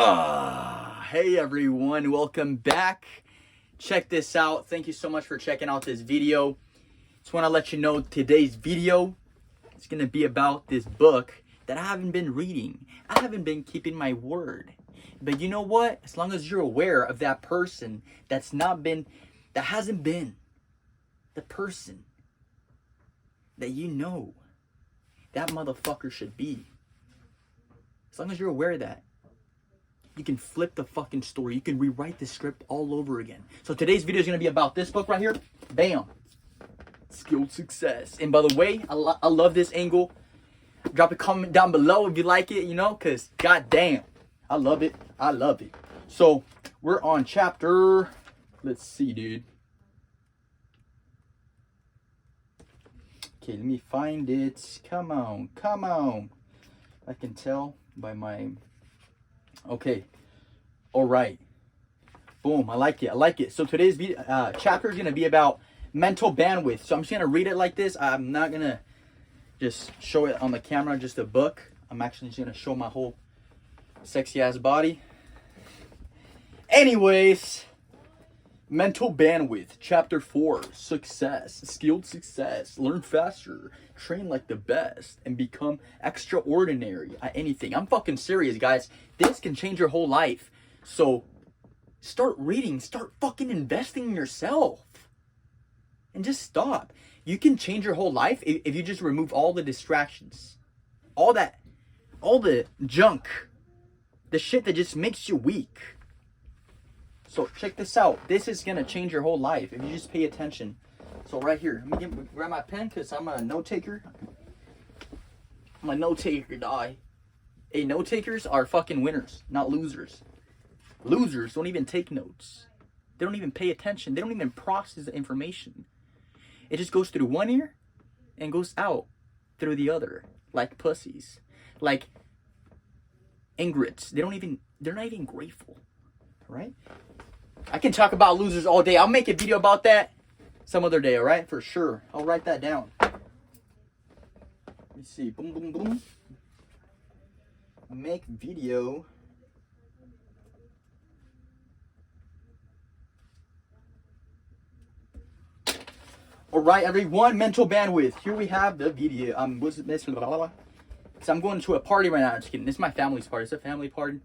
Hey everyone, welcome back. Check this out. Thank you so much for checking out this video. Just want to let you know today's video is going to be about this book that I haven't been reading. I haven't been keeping my word. But you know what? As long as you're aware of that person that hasn't been the person that you know that motherfucker should be. As long as you're aware of that, you can flip the fucking story. You can rewrite the script all over again. So today's video is going to be about this book right here. Bam. Skilled Success. And by the way, I love this angle. Drop a comment down below if you like it, because goddamn, I love it. I love it. So we're on chapter, let's see, dude. Okay, let me find it. Come on, come on. I can tell by my... Okay. All right. Boom. I like it. So today's video, chapter is going to be about mental bandwidth. So I'm just going to read it like this. I'm not going to just show it on the camera, just a book. I'm actually just going to show my whole sexy ass body. Anyways, mental bandwidth, chapter 4, success, skilled success, learn faster, train like the best, and become extraordinary at anything. I'm fucking serious, guys. This can change your whole life. So start reading, start fucking investing in yourself. And just stop. You can change your whole life if you just remove all the distractions. All the junk. The shit that just makes you weak. So check this out. This is going to change your whole life if you just pay attention. So right here, let me grab my pen because I'm a note taker. I'm a note taker, die. Hey, note takers are fucking winners, not losers. Losers don't even take notes. They don't even pay attention. They don't even process the information. It just goes through one ear and goes out through the other. Like pussies. Like ingrates. They're not even grateful. Right? I can talk about losers all day. I'll make a video about that some other day, alright? For sure. I'll write that down. Let me see. Boom, boom, boom. Make video. Alright, everyone. Mental bandwidth. Here we have the video. So I'm going to a party right now. Just kidding. This is my family's party. It's a family party,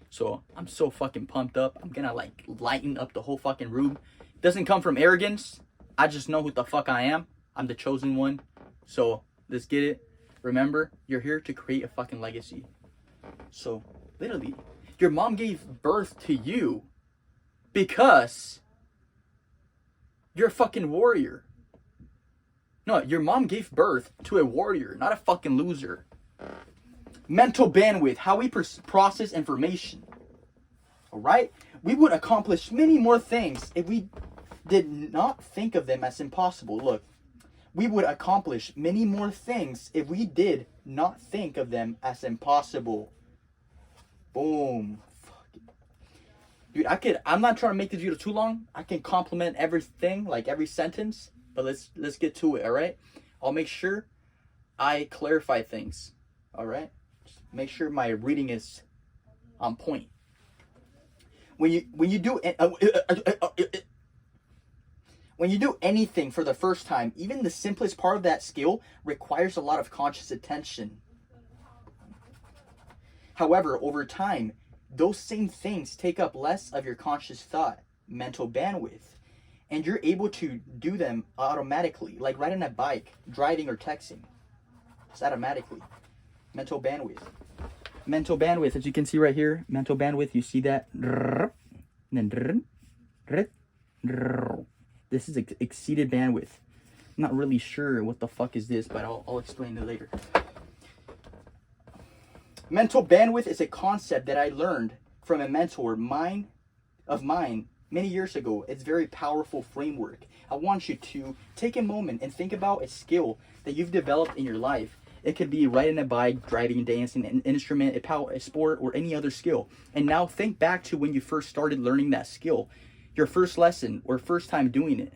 So I'm so fucking pumped up. I'm gonna lighten up the whole fucking room. Doesn't come from arrogance. I just know who the fuck I am. I'm the chosen one. So let's get it. Remember, you're here to create a fucking legacy. So literally, your mom gave birth to you because you're a fucking warrior. No, your mom gave birth to a warrior, not a fucking loser. Mental bandwidth, how we process information. Alright? We would accomplish many more things if we did not think of them as impossible. Look, we would accomplish many more things if we did not think of them as impossible. Boom. Dude, I'm not trying to make this video too long. I can compliment everything, like every sentence, but let's get to it, alright? I'll make sure I clarify things, alright? Make sure my reading is on point. When you do anything for the first time, even the simplest part of that skill requires a lot of conscious attention. However, over time, those same things take up less of your conscious thought, mental bandwidth, and you're able to do them automatically, like riding a bike, driving, or texting. It's automatically. Mental bandwidth. Mental bandwidth, as you can see right here, mental bandwidth, you see that? And then this is exceeded bandwidth. I'm not really sure what the fuck is this, but I'll explain it later. Mental bandwidth is a concept that I learned from a mentor of mine many years ago. It's a very powerful framework. I want you to take a moment and think about a skill that you've developed in your life. It could be riding a bike, driving, dancing, an instrument, a sport, or any other skill. And now think back to when you first started learning that skill, your first lesson or first time doing it.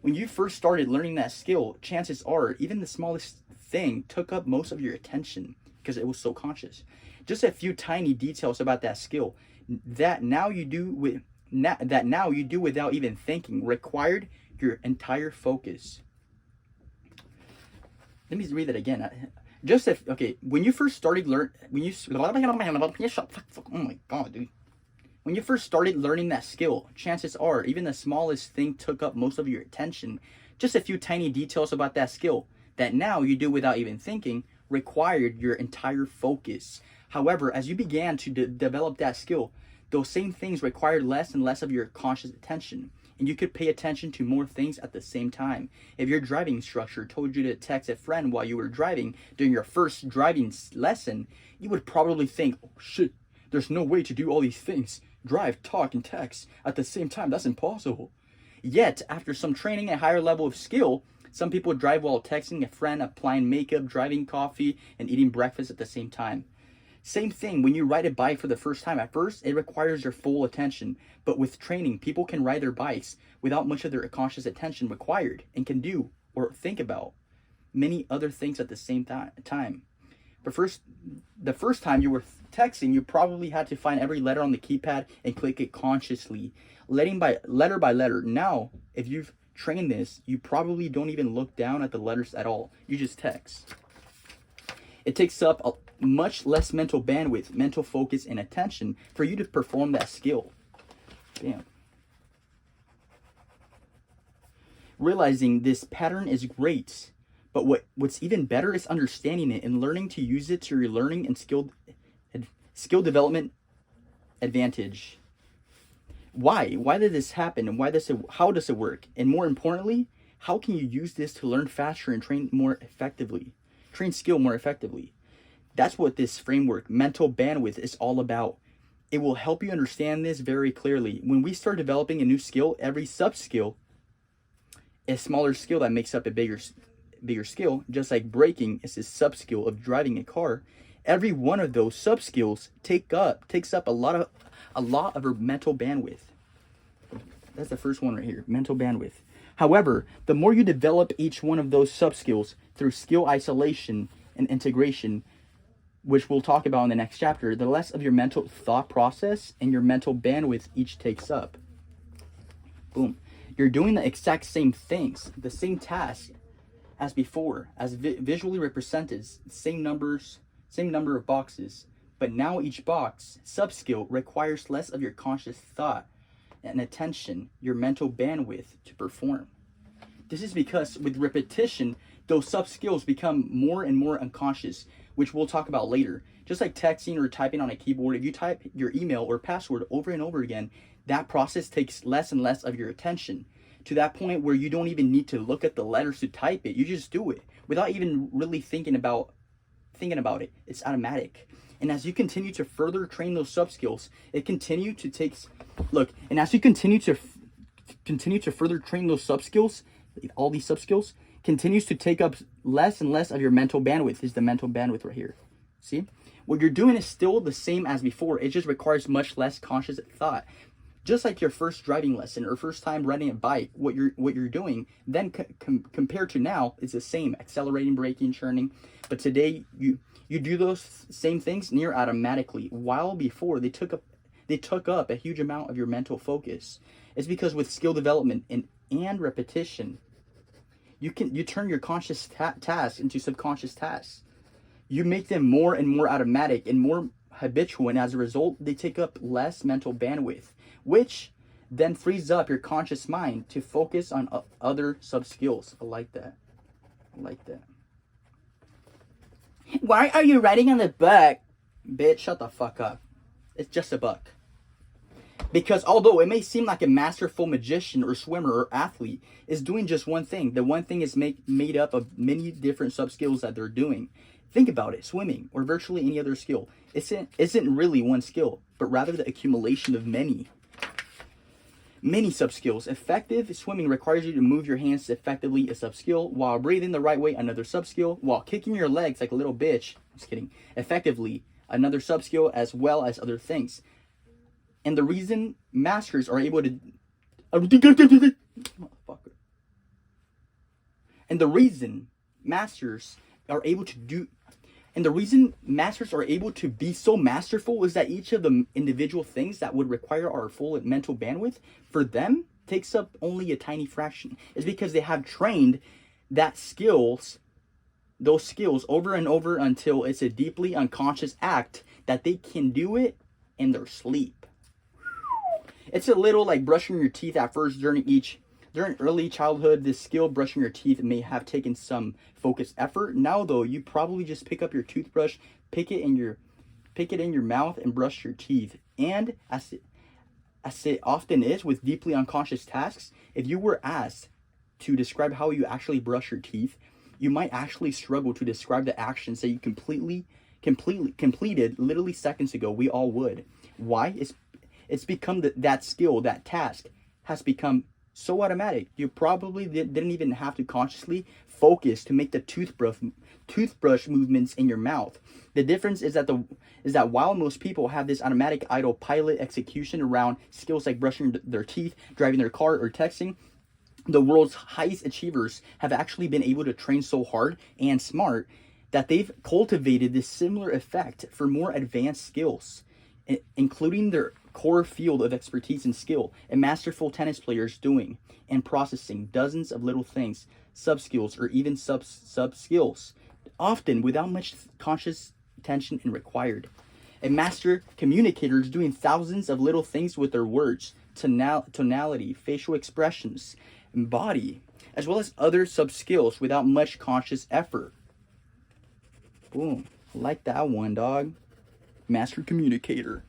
When you first started learning that skill, chances are even the smallest thing took up most of your attention because it was so conscious. Just a few tiny details about that skill that now you do without even thinking required your entire focus. Let me read that again. Just if when you first started oh my god, dude. When you first started learning that skill, chances are even the smallest thing took up most of your attention. Just a few tiny details about that skill that now you do without even thinking required your entire focus. However, as you began to develop that skill, those same things required less and less of your conscious attention, and you could pay attention to more things at the same time. If your driving instructor told you to text a friend while you were driving during your first driving lesson, you would probably think, oh shit, there's no way to do all these things. Drive, talk, and text at the same time. That's impossible. Yet, after some training at a higher level of skill, some people drive while texting a friend, applying makeup, driving coffee, and eating breakfast at the same time. Same thing when you ride a bike for the first time. At first, it requires your full attention. But with training, people can ride their bikes without much of their conscious attention required and can do or think about many other things at the same time. But the first time you were texting, you probably had to find every letter on the keypad and click it consciously, letter by letter. Now, if you've trained this, you probably don't even look down at the letters at all. You just text. It takes up much less mental bandwidth, mental focus, and attention for you to perform that skill. Damn. Realizing this pattern is great, but what's even better is understanding it and learning to use it to your learning and skill development advantage. Why did this happen, and how does it work? And more importantly, how can you use this to learn faster and train skill more effectively? That's what this framework, mental bandwidth, is all about. It will help you understand this very clearly. When we start developing a new skill, every sub-skill, a smaller skill that makes up a bigger skill, just like braking is a sub-skill of driving a car. Every one of those sub-skills takes up a lot of our mental bandwidth. That's the first one right here, mental bandwidth. However, the more you develop each one of those sub-skills through skill isolation and integration, which we'll talk about in the next chapter, the less of your mental thought process and your mental bandwidth each takes up. Boom. You're doing the exact same things, the same task as before, as visually represented, same number of boxes, but now each box, sub-skill, requires less of your conscious thought and attention, your mental bandwidth to perform. This is because with repetition, those sub-skills become more and more unconscious, which we'll talk about later. Just like texting or typing on a keyboard, if you type your email or password over and over again, that process takes less and less of your attention, to that point where you don't even need to look at the letters to type it. You just do it without even really thinking about it. It's automatic. And as you continue to further train those sub-skills, as you continue to further train those sub-skills, all these sub-skills, continues to take up less and less of your mental bandwidth. Is the mental bandwidth right here. See? What you're doing is still the same as before. It just requires much less conscious thought. Just like your first driving lesson or first time riding a bike, what you're doing then compared to now is the same: accelerating, braking, churning. But today you do those same things near automatically, while before they took up a huge amount of your mental focus. It's because with skill development and repetition, you turn your conscious tasks into subconscious tasks. You make them more and more automatic and more habitual, and as a result, they take up less mental bandwidth, which then frees up your conscious mind to focus on other sub-skills. I like that. Why are you riding on the buck? Bitch, shut the fuck up. It's just a buck. Because although it may seem like a masterful magician or swimmer or athlete is doing just one thing, the one thing is made up of many different sub-skills that they're doing. Think about it. Swimming, or virtually any other skill, isn't really one skill, but rather the accumulation of many sub-skills. Effective swimming requires you to move your hands effectively, a sub-skill, while breathing the right way, another sub-skill, while kicking your legs like a little bitch, just kidding, effectively, another sub-skill, as well as other things. And the reason masters are able to... And the reason masters are able to do, and the reason masters are able to be so masterful is that each of the individual things that would require our full mental bandwidth, for them, takes up only a tiny fraction. It's because they have trained those skills over and over until it's a deeply unconscious act that they can do it in their sleep. It's a little like brushing your teeth at first. During early childhood, this skill, brushing your teeth, may have taken some focused effort. Now though, you probably just pick up your toothbrush, pick it in your mouth, and brush your teeth. And as it often is with deeply unconscious tasks, if you were asked to describe how you actually brush your teeth, you might actually struggle to describe the actions that you completed literally seconds ago. We all would. Why? It's become that skill, that task has become so automatic. You probably didn't even have to consciously focus to make the toothbrush movements in your mouth. The difference is that while most people have this automatic autopilot execution around skills like brushing their teeth, driving their car, or texting, the world's highest achievers have actually been able to train so hard and smart that they've cultivated this similar effect for more advanced skills, including their core field of expertise and skill. A masterful tennis player is doing and processing dozens of little things, sub-skills, or even sub-skills, often without much conscious attention and required. A master communicator is doing thousands of little things with their words, tonality, facial expressions, and body, as well as other sub-skills without much conscious effort. Boom. I like that one, dog. Master communicator.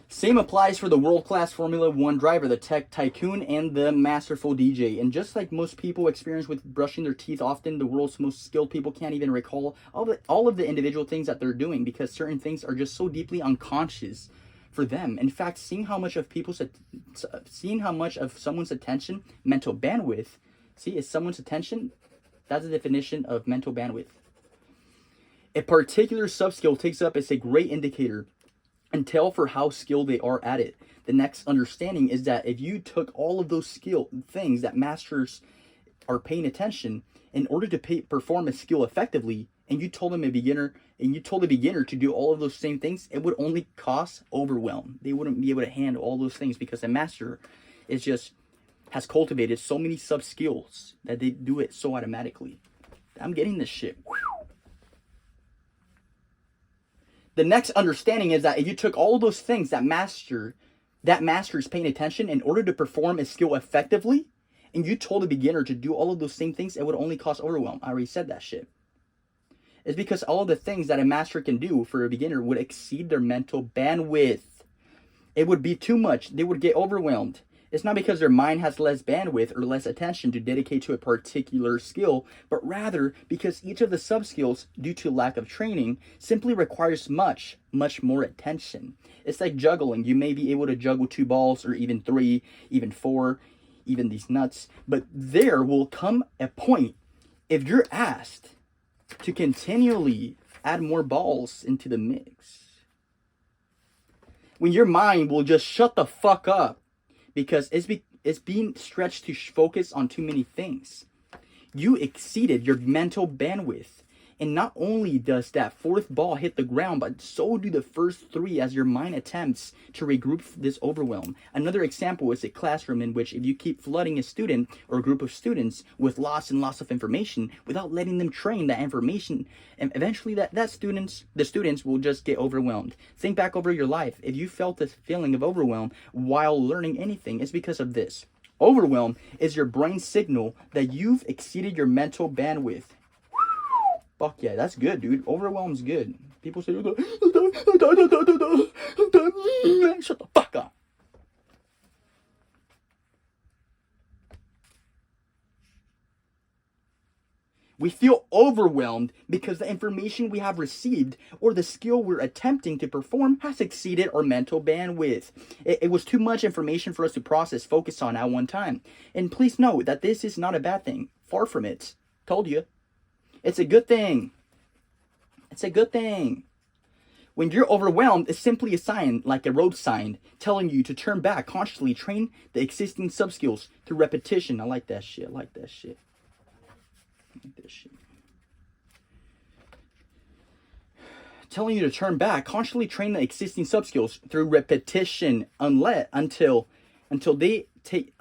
Same applies for the world-class Formula 1 driver, the tech tycoon, and the masterful DJ. And just like most people experience with brushing their teeth, often the world's most skilled people can't even recall all of the individual things that they're doing because certain things are just so deeply unconscious for them. In fact, seeing how much of someone's attention, mental bandwidth, is someone's attention, that's the definition of mental bandwidth. A particular sub-skill takes up is a great indicator and tell for how skilled they are at it. The next understanding is that if you took all of those things that masters are paying attention in order to perform a skill effectively, and you told the beginner to do all of those same things, it would only cause overwhelm. They wouldn't be able to handle all those things because the master has cultivated so many sub skills that they do it so automatically. I'm getting this shit. The next understanding is that if you took all of those things that master is paying attention in order to perform a skill effectively, and you told a beginner to do all of those same things, it would only cause overwhelm. I already said that shit. It's because all of the things that a master can do for a beginner would exceed their mental bandwidth. It would be too much. They would get overwhelmed. It's not because their mind has less bandwidth or less attention to dedicate to a particular skill, but rather because each of the sub-skills, due to lack of training, simply requires much, much more attention. It's like juggling. You may be able to juggle 2 balls, or even 3, even 4, even these nuts, but there will come a point, if you're asked to continually add more balls into the mix, when your mind will just shut the fuck up because it's being stretched to focus on too many things. You exceeded your mental bandwidth. And not only does that 4th ball hit the ground, but so do the first 3 as your mind attempts to regroup this overwhelm. Another example is a classroom in which if you keep flooding a student or a group of students with lots and lots of information without letting them train that information, and eventually the students will just get overwhelmed. Think back over your life. If you felt this feeling of overwhelm while learning anything, it's because of this. Overwhelm is your brain signal that you've exceeded your mental bandwidth. Fuck yeah, that's good, dude. Overwhelm's good. People say, shut the fuck up. We feel overwhelmed because the information we have received or the skill we're attempting to perform has exceeded our mental bandwidth. It was too much information for us to process, focus on at one time. And please note that this is not a bad thing. Far from it. Told you. It's a good thing. It's a good thing. When you're overwhelmed, it's simply a sign, like a road sign, telling you to turn back, consciously train the existing sub-skills through repetition. I like that shit. I like that shit. I like that shit. telling you to turn back. Constantly train the existing sub skills through repetition, until they take.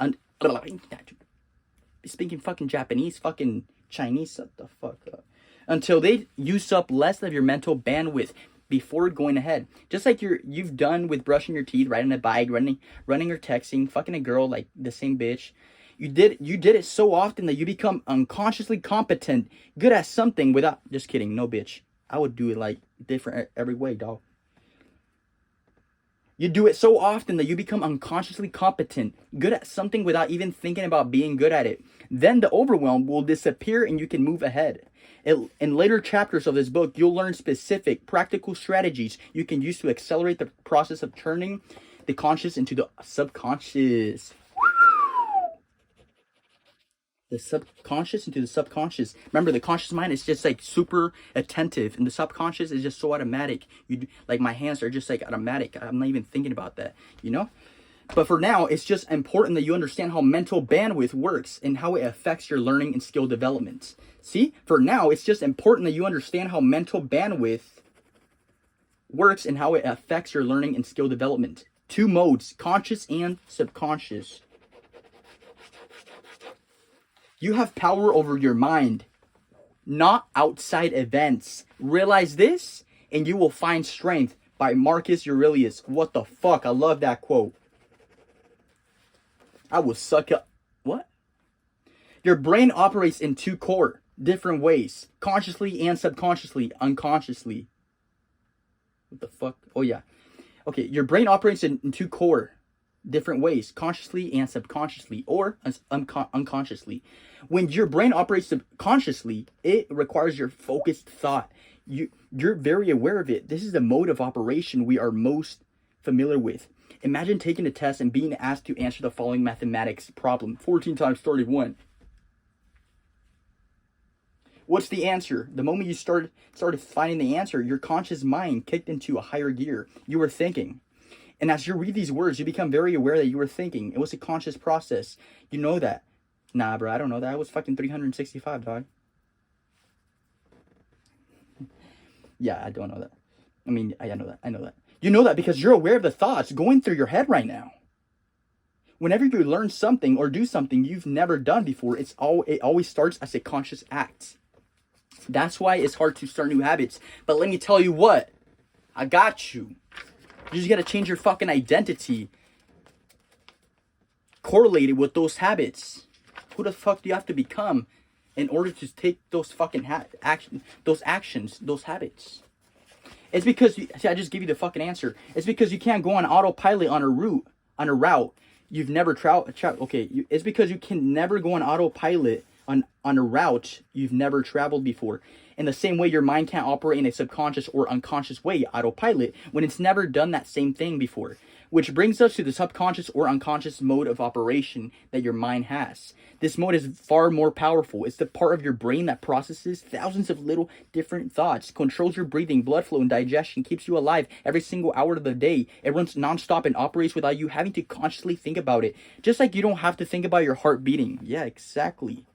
Speaking fucking Japanese, fucking Chinese, shut the fuck up. Until they use up less of your mental bandwidth before going ahead. Just like you've done with brushing your teeth, riding a bike, running or texting, fucking a girl like the same bitch. You did it so often that you become unconsciously competent, good at something without. Just kidding, no bitch. I would do it like different every way, dog. You do it so often that you become unconsciously competent, good at something without even thinking about being good at it. Then the overwhelm will disappear and you can move ahead. In later chapters of this book, you'll learn specific, practical strategies you can use to accelerate the process of turning the conscious into the subconscious. The subconscious into the subconscious. Remember, the conscious mind is just like super attentive, and the subconscious is just so automatic. Like my hands are just like automatic. I'm not even thinking about that, you know? But for now, it's just important that you understand how mental bandwidth works and how it affects your learning and skill development. See, for now, it's just important that you understand how mental bandwidth works and how it affects your learning and skill development. Two modes, conscious and subconscious. You have power over your mind, not outside events. Realize this, and you will find strength. By Marcus Aurelius. What the fuck? I love that quote. I will suck up. What? Your brain operates in two core different ways, consciously and subconsciously, unconsciously. What the fuck? Oh yeah. Okay, your brain operates in two core different ways, consciously and subconsciously, or unconsciously. When your brain operates subconsciously, it requires your focused thought. You're very aware of it. This is the mode of operation we are most familiar with. Imagine taking a test and being asked to answer the following mathematics problem. 14 times 31. What's the answer? The moment you started finding the answer, your conscious mind kicked into a higher gear. You were thinking. And as you read these words, you become very aware that you were thinking. It was a conscious process. You know that. Nah, bro, I don't know that. I was fucking 365, dog. Yeah, I don't know that. I mean, I know that. I know that. You know that because you're aware of the thoughts going through your head right now. Whenever you learn something or do something you've never done before, it always starts as a conscious act. That's why it's hard to start new habits. But let me tell you what. I got you. You just gotta change your fucking identity. Correlated with those habits. Who the fuck do you have to become in order to take those fucking those habits? It's because I just give you the fucking answer. It's because you can't go on autopilot on a route you've never traveled. Okay, it's because you can never go on autopilot on a route you've never traveled before. In the same way, your mind can't operate in a subconscious or unconscious way, autopilot, when it's never done that same thing before. Which brings us to the subconscious or unconscious mode of operation that your mind has. This mode is far more powerful. It's the part of your brain that processes thousands of little different thoughts, controls your breathing, blood flow, and digestion, keeps you alive every single hour of the day. It runs nonstop and operates without you having to consciously think about it. Just like you don't have to think about your heart beating. Yeah, exactly.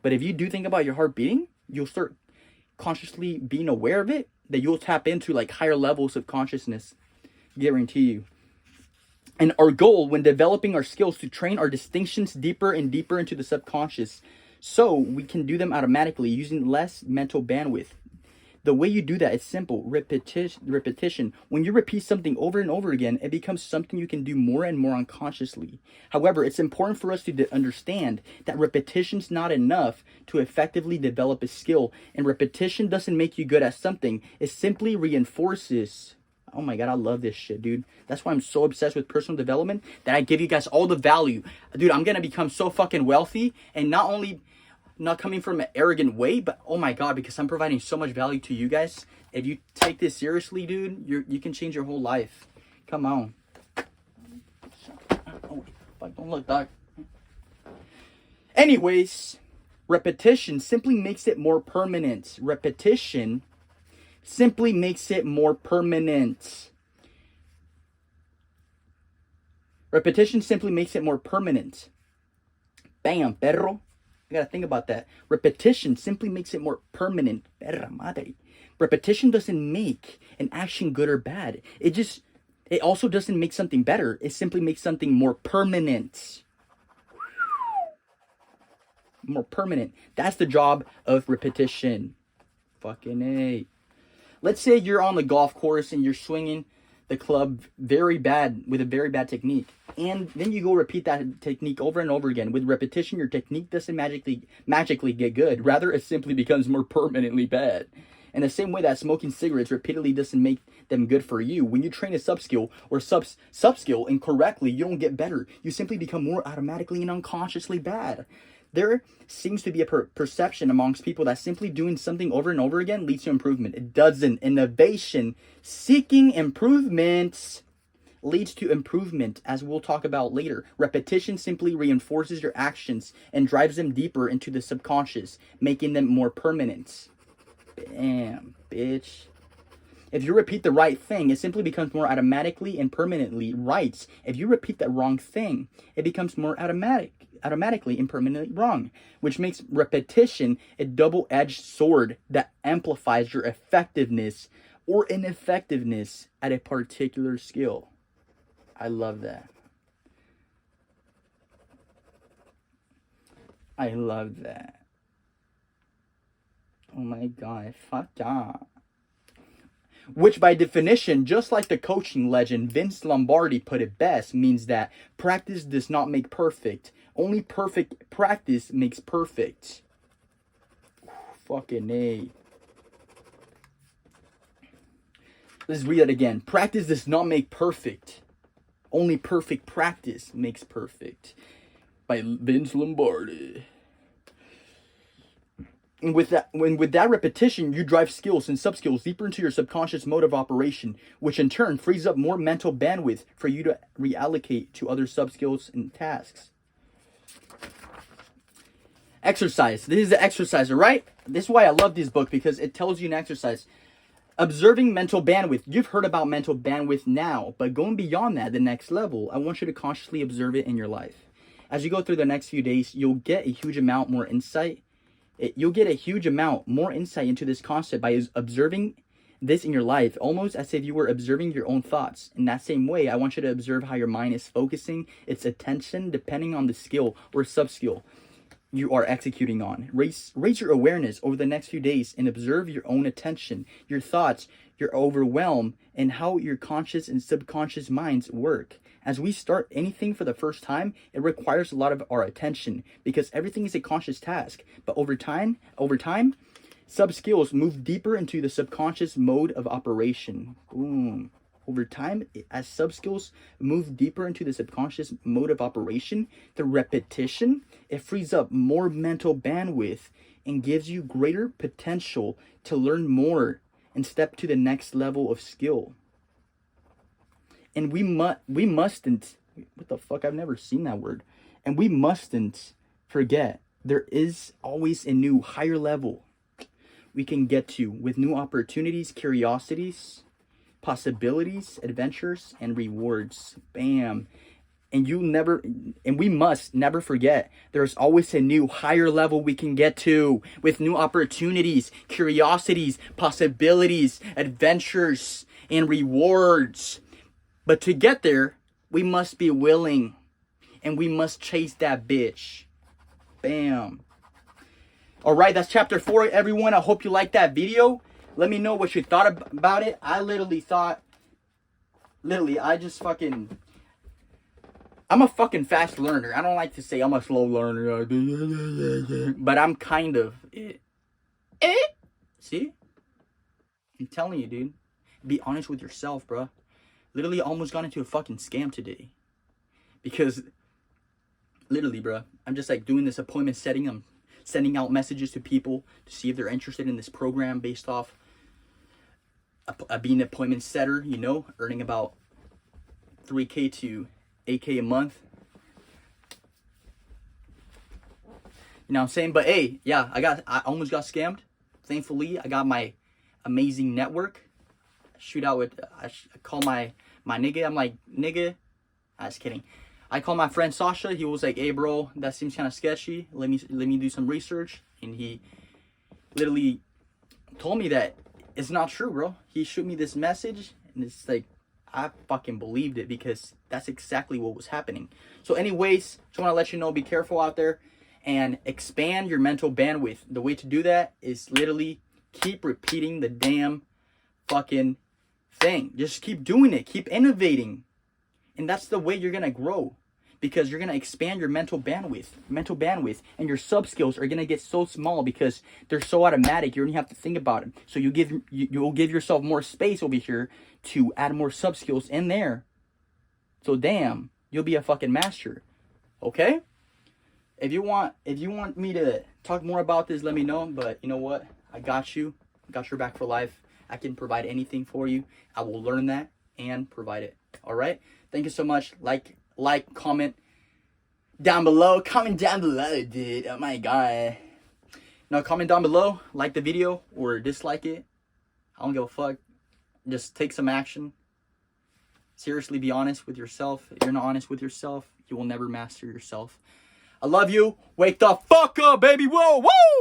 But if you do think about your heart beating, you'll start consciously being aware of it, that you'll tap into like higher levels of consciousness. Guarantee you. And our goal when developing our skills to train our distinctions deeper and deeper into the subconscious, so we can do them automatically using less mental bandwidth. The way you do that is simple. Repetition. When you repeat something over and over again, it becomes something you can do more and more unconsciously. However, it's important for us to understand that repetition's not enough to effectively develop a skill. And repetition doesn't make you good at something. It simply reinforces. Oh my God, I love this shit, dude. That's why I'm so obsessed with personal development, that I give you guys all the value. Dude, I'm going to become so fucking wealthy, and not coming from an arrogant way, but oh my God, because I'm providing so much value to you guys. If you take this seriously, dude, you can change your whole life. Come on. Oh, fuck, don't look, dog. Anyways, repetition simply makes it more permanent. Repetition simply makes it more permanent. Repetition simply makes it more permanent. Bam, perro. I gotta think about that. Repetition simply makes it more permanent. Perra madre. Repetition doesn't make an action good or bad. It also doesn't make something better. It simply makes something more permanent. More permanent. That's the job of repetition. Fucking A. Let's say you're on the golf course and you're swinging the club very bad with a very bad technique. And then you go repeat that technique over and over again. With repetition, your technique doesn't magically get good. Rather, it simply becomes more permanently bad. In the same way that smoking cigarettes repeatedly doesn't make them good for you, when you train a sub-skill or sub-skill incorrectly, you don't get better. You simply become more automatically and unconsciously bad. There seems to be a perception amongst people that simply doing something over and over again leads to improvement. It doesn't. Innovation, seeking improvements, leads to improvement, as we'll talk about later. Repetition simply reinforces your actions and drives them deeper into the subconscious, making them more permanent. Bam, bitch. If you repeat the right thing, it simply becomes more automatically and permanently right. If you repeat the wrong thing, it becomes more automatically and permanently wrong, which makes repetition a double-edged sword that amplifies your effectiveness or ineffectiveness at a particular skill. I love that. I love that. Oh my god, fuck yeah. Which by definition, just like the coaching legend Vince Lombardi put it best, means that practice does not make perfect. Only perfect practice makes perfect. Fucking A. Let's read that again. Practice does not make perfect. Only perfect practice makes perfect. By Vince Lombardi. And with that repetition, you drive skills and sub-skills deeper into your subconscious mode of operation, which in turn frees up more mental bandwidth for you to reallocate to other sub-skills and tasks. Exercise. This is the exerciser, right? This is why I love this book, because it tells you an exercise. Observing mental bandwidth. You've heard about mental bandwidth now, but going beyond that, the next level, I want you to consciously observe it in your life. As you go through the next few days, you'll get a huge amount more insight. You'll get a huge amount more insight into this concept by observing this in your life, almost as if you were observing your own thoughts. In that same way, I want you to observe how your mind is focusing its attention depending on the skill or sub-skill you are executing on. Raise your awareness over the next few days and observe your own attention, your thoughts, your overwhelm, and how your conscious and subconscious minds work. As we start anything for the first time, it requires a lot of our attention because everything is a conscious task. But over time, sub-skills move deeper into the subconscious mode of operation. Boom. Over time, as sub-skills move deeper into the subconscious mode of operation, the repetition, it frees up more mental bandwidth and gives you greater potential to learn more and step to the next level of skill. And we mustn't, what the fuck, I've never seen that word. And we mustn't forget, there is always a new higher level we can get to with new opportunities, curiosities, possibilities, adventures, and rewards. Bam. And we must never forget, there's always a new higher level we can get to with new opportunities, curiosities, possibilities, adventures, and rewards. But to get there, we must be willing, and we must chase that bitch. Bam. All right, that's chapter 4, everyone. I hope you liked that video. Let me know what you thought about it. I I'm a fucking fast learner. I don't like to say I'm a slow learner, but I'm kind of. See? I'm telling you, dude. Be honest with yourself, bro. Literally almost got into a fucking scam today. Because, literally, bro, I'm just like doing this appointment setting. I'm sending out messages to people to see if they're interested in this program based off being an appointment setter, you know, earning about $3K to $8K a month. You know what I'm saying? But hey, yeah, I almost got scammed. Thankfully, I got my amazing network. I call my nigga. I'm like, nigga. I was kidding. I called my friend Sasha. He was like, "Hey, bro, that seems kind of sketchy. Let me do some research." And he literally told me that it's not true, bro. He showed me this message, and it's like, I fucking believed it because that's exactly what was happening. So anyways, just want to let you know, be careful out there and expand your mental bandwidth. The way to do that is literally keep repeating the damn fucking thing. Just keep doing it. Keep innovating. And that's the way you're going to grow, because you're going to expand your mental bandwidth, and your sub skills are going to get so small because they're so automatic. You don't have to think about it. So you'll give yourself more space over here to add more sub skills in there. So damn, you'll be a fucking master. Okay? If you want me to talk more about this, let me know. But you know what? I got you. I got your back for life. I can provide anything for you. I will learn that and provide it. All right? Thank you so much. Like, comment down below. Comment down below, dude. Oh my god. Now comment down below. Like the video or dislike it. I don't give a fuck. Just take some action. Seriously, be honest with yourself. If you're not honest with yourself, you will never master yourself. I love you. Wake the fuck up, baby. Whoa, woo!